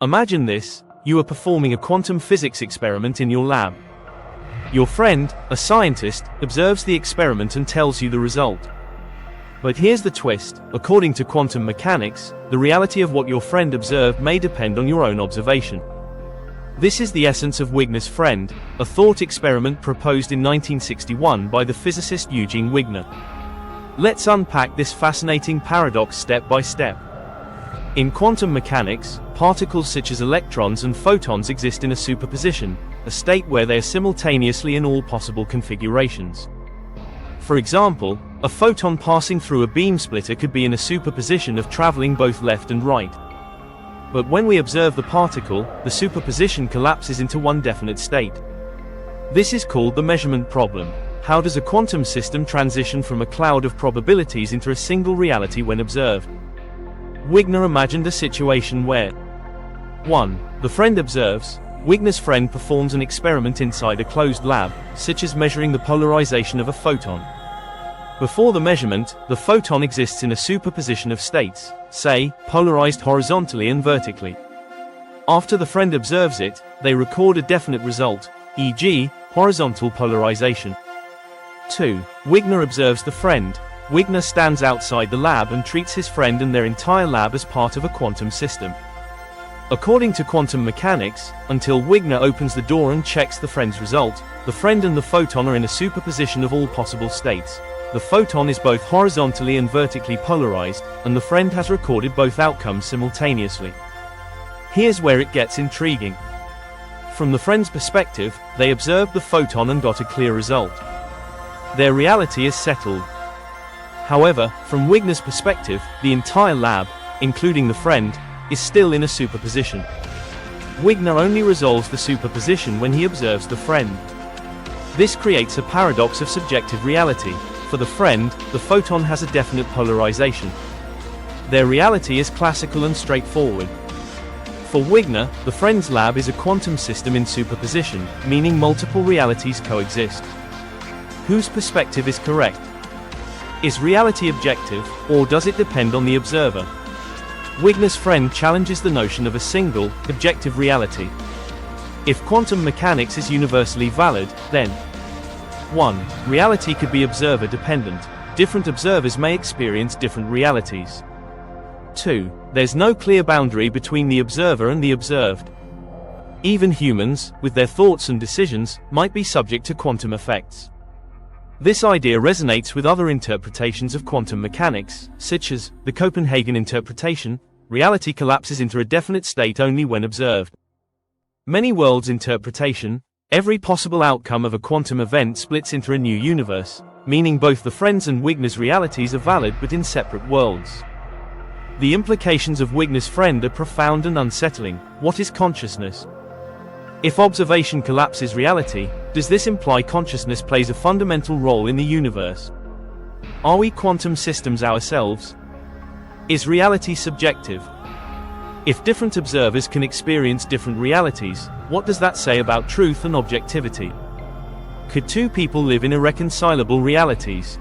Imagine this: you are performing a quantum physics experiment in your lab. Your friend, a scientist, observes the experiment and tells you the result. But here's the twist: according to quantum mechanics, the reality of what your friend observed may depend on your own observation. This is the essence of Wigner's friend, a thought experiment proposed in 1961 by the physicist Eugene Wigner. Let's unpack this fascinating paradox step by step. In quantum mechanics, particles such as electrons and photons exist in a superposition, a state where they are simultaneously in all possible configurations. For example, a photon passing through a beam splitter could be in a superposition of traveling both left and right. But when we observe the particle, the superposition collapses into one definite state. This is called the measurement problem. How does a quantum system transition from a cloud of probabilities into a single reality when observed? Wigner imagined a situation where 1. The friend observes. Wigner's friend performs an experiment inside a closed lab, such as measuring the polarization of a photon. Before the measurement, the photon exists in a superposition of states, say, polarized horizontally and vertically. After the friend observes it, they record a definite result, e.g., horizontal polarization. 2. Wigner observes the friend. Wigner stands outside the lab and treats his friend and their entire lab as part of a quantum system. According to quantum mechanics, until Wigner opens the door and checks the friend's result, the friend and the photon are in a superposition of all possible states. The photon is both horizontally and vertically polarized, and the friend has recorded both outcomes simultaneously. Here's where it gets intriguing. From the friend's perspective, they observed the photon and got a clear result. Their reality is settled. However, from Wigner's perspective, the entire lab, including the friend, is still in a superposition. Wigner only resolves the superposition when he observes the friend. This creates a paradox of subjective reality. For the friend, the photon has a definite polarization. Their reality is classical and straightforward. For Wigner, the friend's lab is a quantum system in superposition, meaning multiple realities coexist. Whose perspective is correct? Is reality objective, or does it depend on the observer? Wigner's friend challenges the notion of a single, objective reality. If quantum mechanics is universally valid, then 1. Reality could be observer-dependent. Different observers may experience different realities. 2. There's no clear boundary between the observer and the observed. Even humans, with their thoughts and decisions, might be subject to quantum effects. This idea resonates with other interpretations of quantum mechanics, such as the Copenhagen interpretation: reality collapses into a definite state only when observed. Many worlds interpretation: every possible outcome of a quantum event splits into a new universe, meaning both the friend's and Wigner's realities are valid but in separate worlds. The implications of Wigner's friend are profound and unsettling. What is consciousness? If observation collapses reality, does this imply consciousness plays a fundamental role in the universe? Are we quantum systems ourselves? Is reality subjective? If different observers can experience different realities, what does that say about truth and objectivity? Could two people live in irreconcilable realities?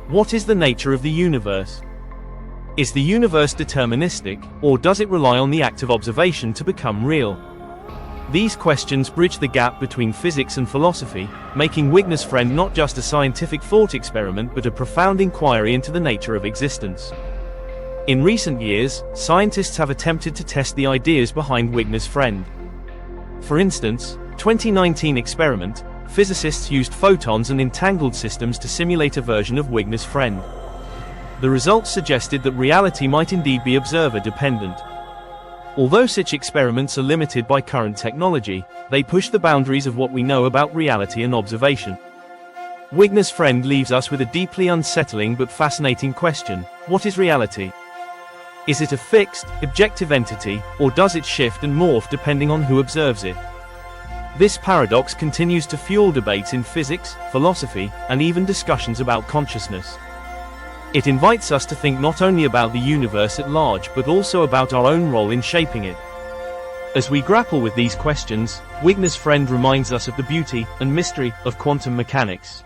What is the nature of the universe? Is the universe deterministic, or does it rely on the act of observation to become real? These questions bridge the gap between physics and philosophy, making Wigner's friend not just a scientific thought experiment but a profound inquiry into the nature of existence. In recent years, scientists have attempted to test the ideas behind Wigner's friend. For instance, 2019 experiment, physicists used photons and entangled systems to simulate a version of Wigner's friend. The results suggested that reality might indeed be observer-dependent. Although such experiments are limited by current technology, they push the boundaries of what we know about reality and observation. Wigner's friend leaves us with a deeply unsettling but fascinating question: what is reality? Is it a fixed, objective entity, or does it shift and morph depending on who observes it? This paradox continues to fuel debates in physics, philosophy, and even discussions about consciousness. It invites us to think not only about the universe at large but also about our own role in shaping it. As we grapple with these questions, Wigner's friend reminds us of the beauty and mystery of quantum mechanics.